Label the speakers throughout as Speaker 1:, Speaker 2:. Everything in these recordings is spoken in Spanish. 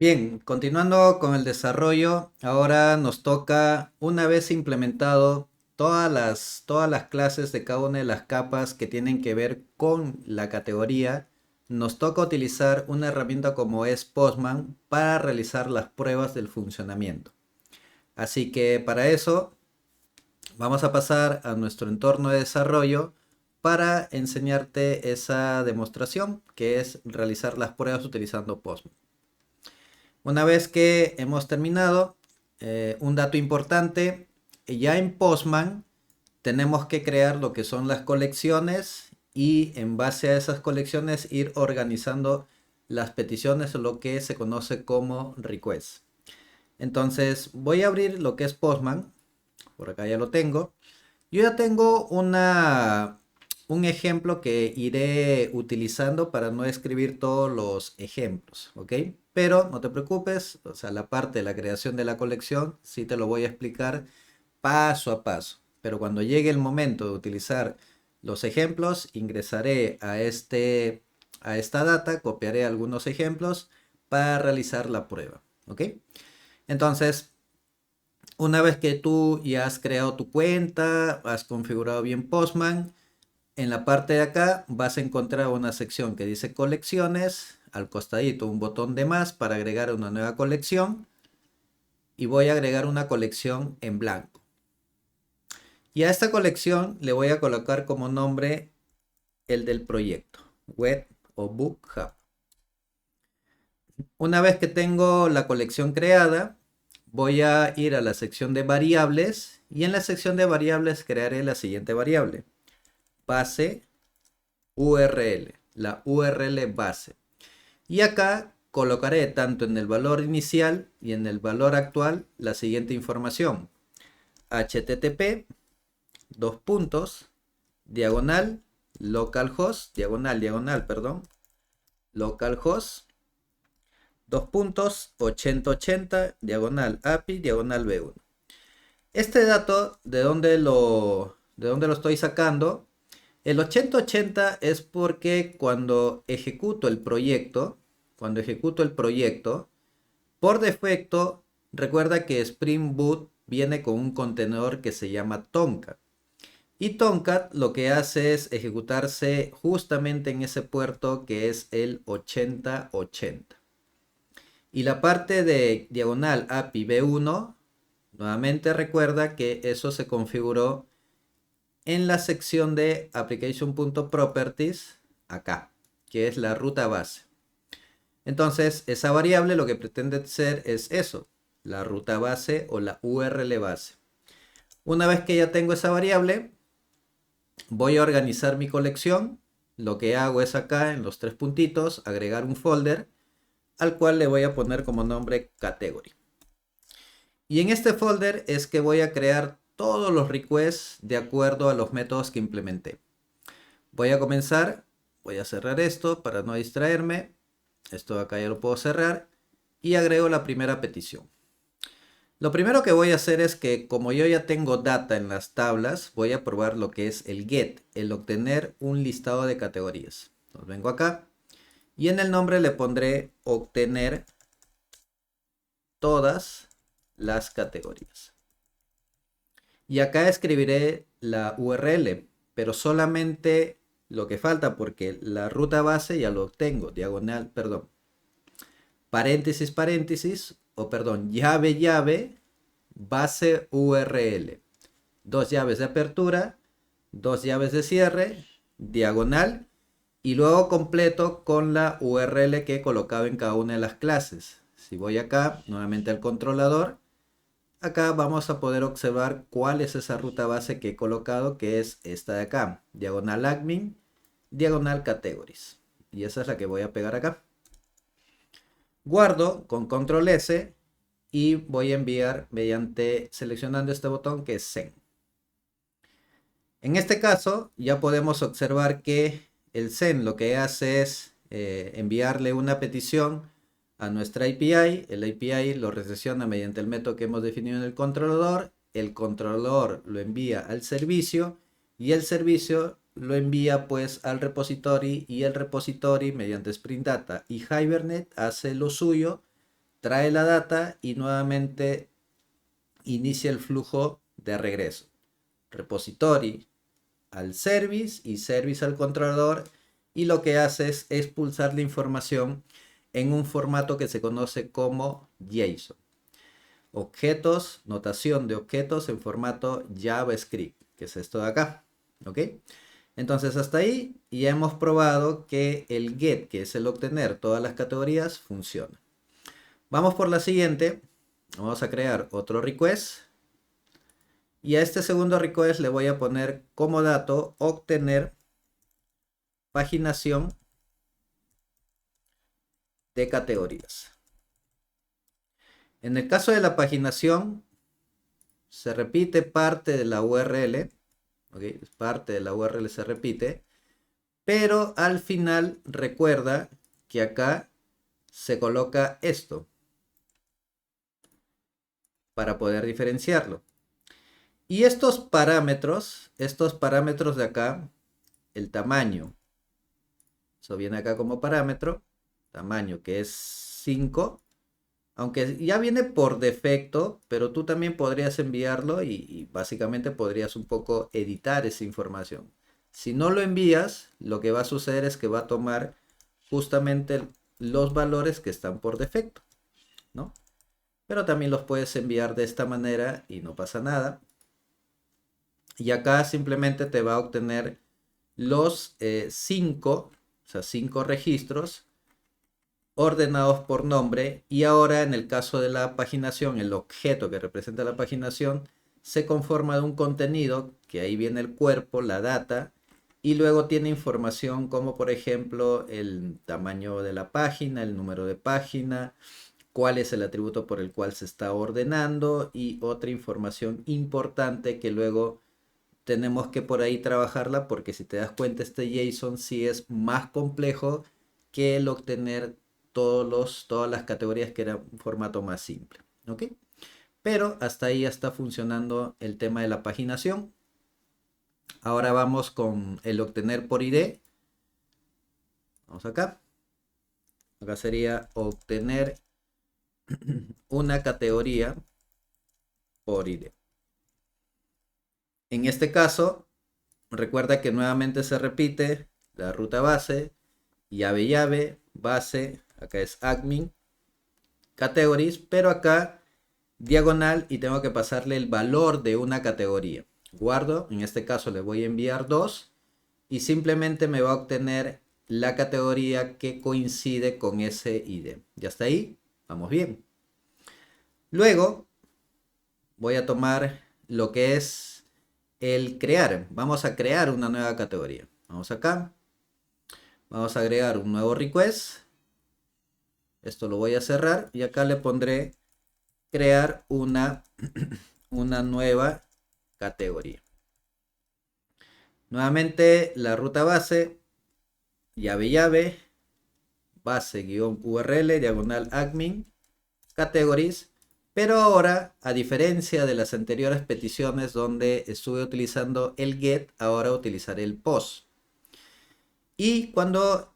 Speaker 1: Bien, continuando con el desarrollo, ahora nos toca, una vez implementado todas las clases de cada una de las capas que tienen que ver con la categoría, nos toca utilizar una herramienta como es Postman para realizar las pruebas del funcionamiento. Así que para eso vamos a pasar a nuestro entorno de desarrollo para enseñarte esa demostración que es realizar las pruebas utilizando Postman. Una vez que hemos terminado, un dato importante, ya en Postman tenemos que crear lo que son las colecciones y en base a esas colecciones ir organizando las peticiones o lo que se conoce como requests. Entonces voy a abrir lo que es Postman, por acá ya lo tengo. Yo ya tengo un ejemplo que iré utilizando para no escribir todos los ejemplos, ¿ok? Pero no te preocupes, o sea, la parte de la creación de la colección sí te lo voy a explicar paso a paso. Pero cuando llegue el momento de utilizar los ejemplos, ingresaré a esta data, copiaré algunos ejemplos para realizar la prueba, ¿ok? Entonces, una vez que tú ya has creado tu cuenta, has configurado bien Postman, en la parte de acá vas a encontrar una sección que dice colecciones, al costadito un botón de más para agregar una nueva colección y voy a agregar una colección en blanco. Y a esta colección le voy a colocar como nombre el del proyecto, Web o Book Hub. Una vez que tengo la colección creada, voy a ir a la sección de variables y en la sección de variables crearé la siguiente variable, base URL, la URL base. Y acá colocaré tanto en el valor inicial y en el valor actual la siguiente información. HTTP, dos puntos, diagonal, localhost, perdón, localhost, dos puntos, 8080, diagonal API, diagonal B1. Este dato, ¿de dónde lo estoy sacando? El 8080 es porque cuando ejecuto el proyecto, por defecto, recuerda que Spring Boot viene con un contenedor que se llama Tomcat. Y Tomcat lo que hace es ejecutarse justamente en ese puerto que es el 8080. Y la parte de diagonal API B1, nuevamente recuerda que eso se configuró en la sección de application.properties acá, que es la ruta base. Entonces, esa variable lo que pretende ser es eso, la ruta base o la URL base. Una vez que ya tengo esa variable, voy a organizar mi colección. Lo que hago es acá en los tres puntitos agregar un folder al cual le voy a poner como nombre category. Y en este folder es que voy a crear todos los requests de acuerdo a los métodos que implementé. Voy a comenzar, voy a cerrar esto para no distraerme. Esto de acá ya lo puedo cerrar y agrego la primera petición. Lo primero que voy a hacer es que como yo ya tengo data en las tablas, voy a probar lo que es el get, el obtener un listado de categorías. Entonces vengo acá y en el nombre le pondré obtener todas las categorías. Y acá escribiré la URL, pero solamente lo que falta porque la ruta base ya lo tengo, diagonal, perdón, paréntesis, paréntesis, o perdón, llave, llave, base URL. Dos llaves de apertura, dos llaves de cierre, diagonal, y luego completo con la URL que he colocado en cada una de las clases. Si voy acá, nuevamente al controlador, acá vamos a poder observar cuál es esa ruta base que he colocado, que es esta de acá, diagonal admin, diagonal categories. Y esa es la que voy a pegar acá. Guardo con control S y voy a enviar mediante seleccionando este botón que es send. En este caso ya podemos observar que el send lo que hace es enviarle una petición a nuestra API. El API lo recepciona mediante el método que hemos definido en el controlador lo envía al servicio y el servicio lo envía pues al repository y el repository mediante Spring Data y Hibernate hace lo suyo trae la data y nuevamente inicia el flujo de regreso. Repository al service y service al controlador, y lo que hace es expulsar la información en un formato que se conoce como JSON. Objetos, notación de objetos en formato JavaScript, que es esto de acá. ¿Ok? Entonces hasta ahí ya hemos probado que el get, que es el obtener todas las categorías, funciona. Vamos por la siguiente. Vamos a crear otro request. Y a este segundo request le voy a poner como dato obtener paginación de categorías. En el caso de la paginación, se repite parte de la URL. ¿Okay? Parte de la URL se repite. Pero al final recuerda que acá se coloca esto para poder diferenciarlo. Y estos parámetros de acá, el tamaño, eso viene acá como parámetro, tamaño que es 5, aunque ya viene por defecto, pero tú también podrías enviarlo y básicamente podrías un poco editar esa información. Si no lo envías, lo que va a suceder es que va a tomar justamente los valores que están por defecto, ¿no? Pero también los puedes enviar de esta manera y no pasa nada. Y acá simplemente te va a obtener los 5 registros ordenados por nombre. Y ahora en el caso de la paginación, el objeto que representa la paginación se conforma de un contenido, que ahí viene el cuerpo, la data, y luego tiene información como por ejemplo el tamaño de la página, el número de página, cuál es el atributo por el cual se está ordenando y otra información importante que luego tenemos que por ahí trabajarla, porque si te das cuenta este JSON sí es más complejo que el obtener todas las categorías, que era un formato más simple. ¿Ok? Pero hasta ahí ya está funcionando el tema de la paginación. Ahora vamos con el obtener por ID. Vamos acá. Acá sería obtener una categoría por ID. En este caso, recuerda que nuevamente se repite la ruta base, llave, base, acá es admin, categories, pero acá diagonal y tengo que pasarle el valor de una categoría. Guardo, en este caso le voy a enviar 2 y simplemente me va a obtener la categoría que coincide con ese ID. Ya está ahí, vamos bien. Luego voy a tomar lo que es el crear. Vamos a crear una nueva categoría. Vamos acá. Vamos a agregar un nuevo request. Esto lo voy a cerrar y acá le pondré crear una nueva categoría. Nuevamente la ruta base, llave, base-url, diagonal admin, categories. Pero ahora, a diferencia de las anteriores peticiones donde estuve utilizando el get, ahora utilizaré el post. Y cuando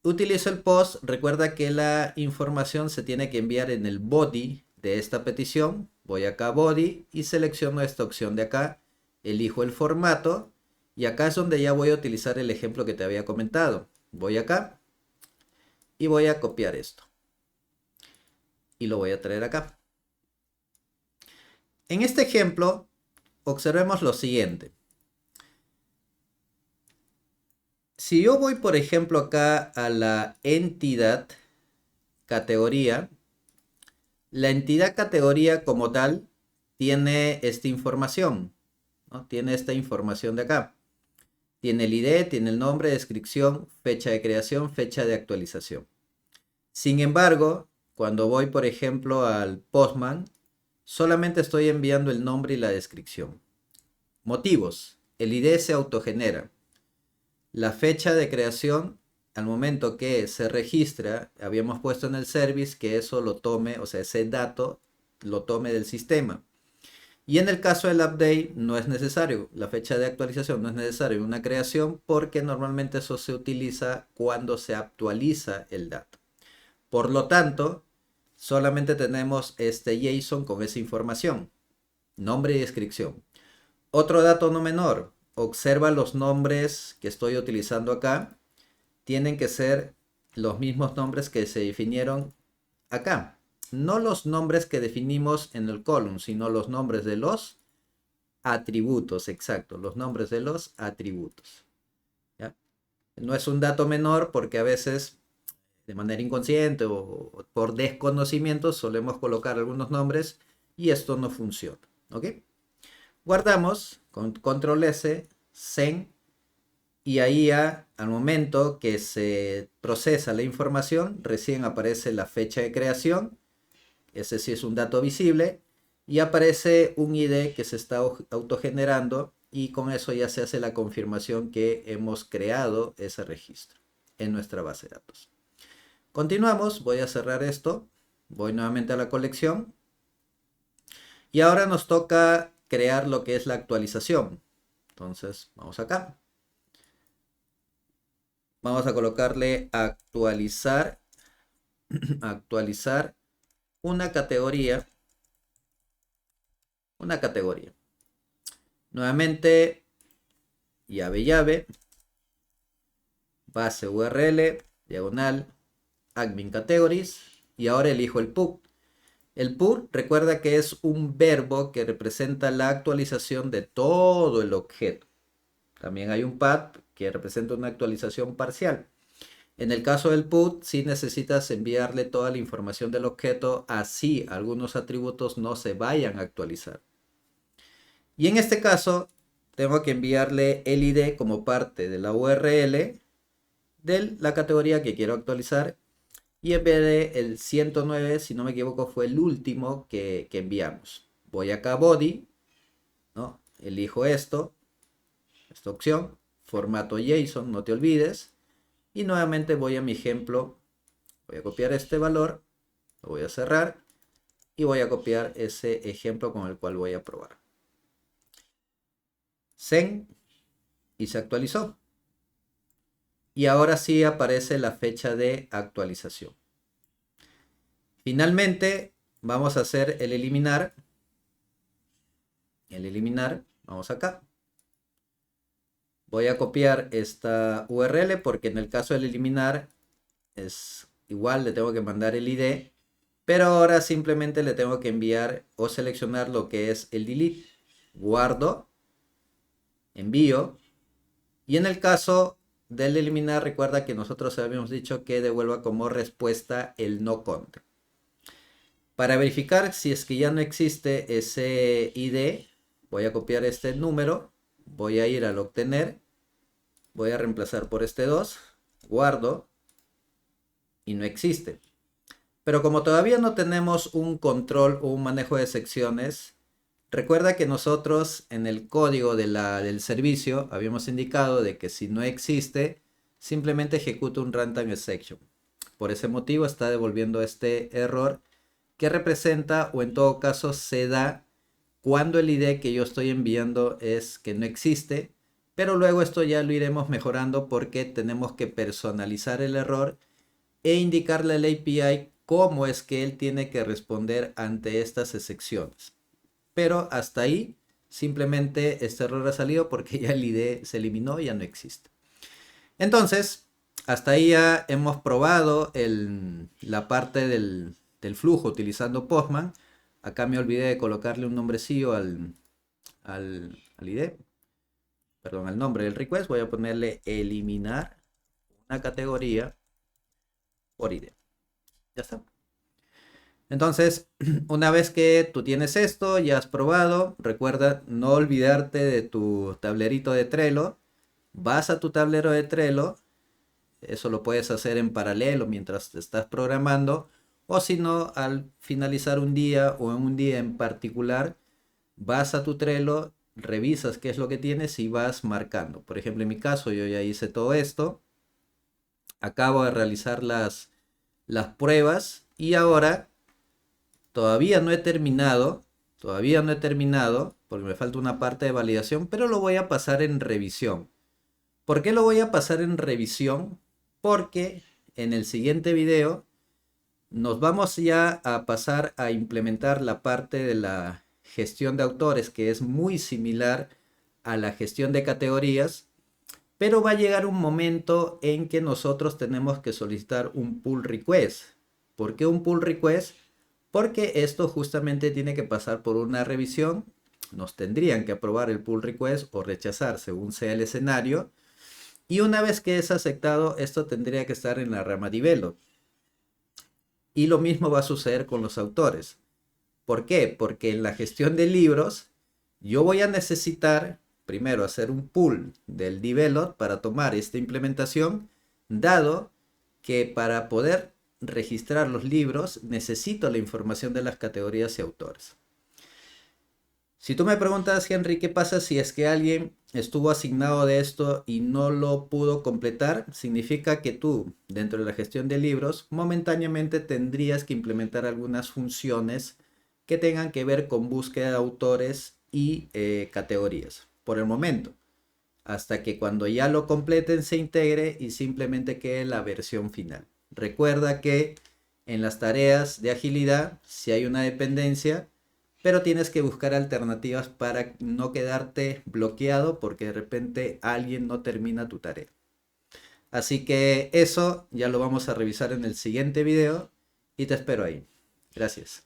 Speaker 1: utilizo el post, recuerda que la información se tiene que enviar en el body de esta petición. Voy acá a body y selecciono esta opción de acá, elijo el formato y acá es donde ya voy a utilizar el ejemplo que te había comentado. Voy acá y voy a copiar esto y lo voy a traer acá. En este ejemplo, observemos lo siguiente. Si yo voy, por ejemplo, acá a la entidad categoría, la entidad categoría como tal tiene esta información, ¿no? Tiene esta información de acá. Tiene el ID, tiene el nombre, descripción, fecha de creación, fecha de actualización. Sin embargo, cuando voy, por ejemplo, al Postman, solamente estoy enviando el nombre y la descripción. Motivos. El ID se autogenera. La fecha de creación, al momento que se registra, habíamos puesto en el service que eso lo tome, o sea, ese dato lo tome del sistema. Y en el caso del update no es necesario, la fecha de actualización no es necesario una creación, porque normalmente eso se utiliza cuando se actualiza el dato. Por lo tanto, solamente tenemos este JSON con esa información, nombre y descripción. Otro dato no menor, observa los nombres que estoy utilizando acá, tienen que ser los mismos nombres que se definieron acá. No los nombres que definimos en el column, sino los nombres de los atributos, exacto, los nombres de los atributos. ¿Ya? No es un dato menor porque a veces de manera inconsciente o por desconocimiento solemos colocar algunos nombres y esto no funciona. ¿Ok? Guardamos con control S, zen, y ahí ya, al momento que se procesa la información, recién aparece la fecha de creación. Ese sí es un dato visible. Y aparece un ID que se está autogenerando y con eso ya se hace la confirmación que hemos creado ese registro en nuestra base de datos. Continuamos, voy a cerrar esto, voy nuevamente a la colección y ahora nos toca crear lo que es la actualización. Entonces, vamos acá. Vamos a colocarle actualizar, actualizar una categoría. Nuevamente, llave, base URL, diagonal, admin categories, y ahora elijo el pub. El pub, recuerda que es un verbo que representa la actualización de todo el objeto. También hay un pad que representa una actualización parcial. En el caso del put, sí necesitas enviarle toda la información del objeto, así algunos atributos no se vayan a actualizar. Y en este caso, tengo que enviarle el ID como parte de la URL de la categoría que quiero actualizar. Y en vez de el 109, si no me equivoco, fue el último que enviamos. Voy acá a body, ¿no? Elijo esta opción, formato JSON, no te olvides. Y nuevamente voy a mi ejemplo, voy a copiar este valor, lo voy a cerrar y voy a copiar ese ejemplo con el cual voy a probar. Zen y se actualizó. Y ahora sí aparece la fecha de actualización. Finalmente vamos a hacer el eliminar. Vamos acá. Voy a copiar esta URL porque en el caso del eliminar es igual, le tengo que mandar el ID, pero ahora simplemente le tengo que enviar o seleccionar lo que es el delete. Guardo, envío, y en el caso del eliminar, recuerda que nosotros habíamos dicho que devuelva como respuesta el no count. Para verificar si es que ya no existe ese ID, voy a copiar este número, voy a ir al obtener, voy a reemplazar por este 2, guardo y no existe. Pero como todavía no tenemos un control o un manejo de secciones, recuerda que nosotros en el código del servicio habíamos indicado de que si no existe, simplemente ejecuta un runtime exception. Por ese motivo está devolviendo este error que representa o en todo caso se da cuando el ID que yo estoy enviando es que no existe, pero luego esto ya lo iremos mejorando porque tenemos que personalizar el error e indicarle al API cómo es que él tiene que responder ante estas excepciones. Pero hasta ahí simplemente este error ha salido porque ya el ID se eliminó y ya no existe. Entonces, hasta ahí ya hemos probado la parte del flujo utilizando Postman. Acá me olvidé de colocarle un nombrecillo al ID. Perdón, al nombre del request. Voy a ponerle eliminar una categoría por ID. Ya está. Entonces, una vez que tú tienes esto, ya has probado, recuerda no olvidarte de tu tablerito de Trello. Vas a tu tablero de Trello. Eso lo puedes hacer en paralelo mientras te estás programando. O si no, al finalizar un día o en un día en particular, vas a tu Trello, revisas qué es lo que tienes y vas marcando. Por ejemplo, en mi caso, yo ya hice todo esto. Acabo de realizar las pruebas y ahora todavía no he terminado, porque me falta una parte de validación, pero lo voy a pasar en revisión. ¿Por qué lo voy a pasar en revisión? Porque en el siguiente video Nos vamos ya a pasar a implementar la parte de la gestión de autores, que es muy similar a la gestión de categorías, pero va a llegar un momento en que nosotros tenemos que solicitar un pull request. ¿Por qué un pull request? Porque esto justamente tiene que pasar por una revisión. Nos tendrían que aprobar el pull request o rechazar según sea el escenario. Y una vez que es aceptado, esto tendría que estar en la rama develop. Y lo mismo va a suceder con los autores. ¿Por qué? Porque en la gestión de libros yo voy a necesitar primero hacer un pull del develop para tomar esta implementación, dado que para poder registrar los libros necesito la información de las categorías y autores. Si tú me preguntas, Henry, ¿qué pasa si es que alguien estuvo asignado de esto y no lo pudo completar? Significa que tú, dentro de la gestión de libros, momentáneamente tendrías que implementar algunas funciones que tengan que ver con búsqueda de autores y categorías. Por el momento, hasta que cuando ya lo completen se integre y simplemente quede la versión final. Recuerda que en las tareas de agilidad, si hay una dependencia, pero tienes que buscar alternativas para no quedarte bloqueado porque de repente alguien no termina tu tarea. Así que eso ya lo vamos a revisar en el siguiente video y te espero ahí. Gracias.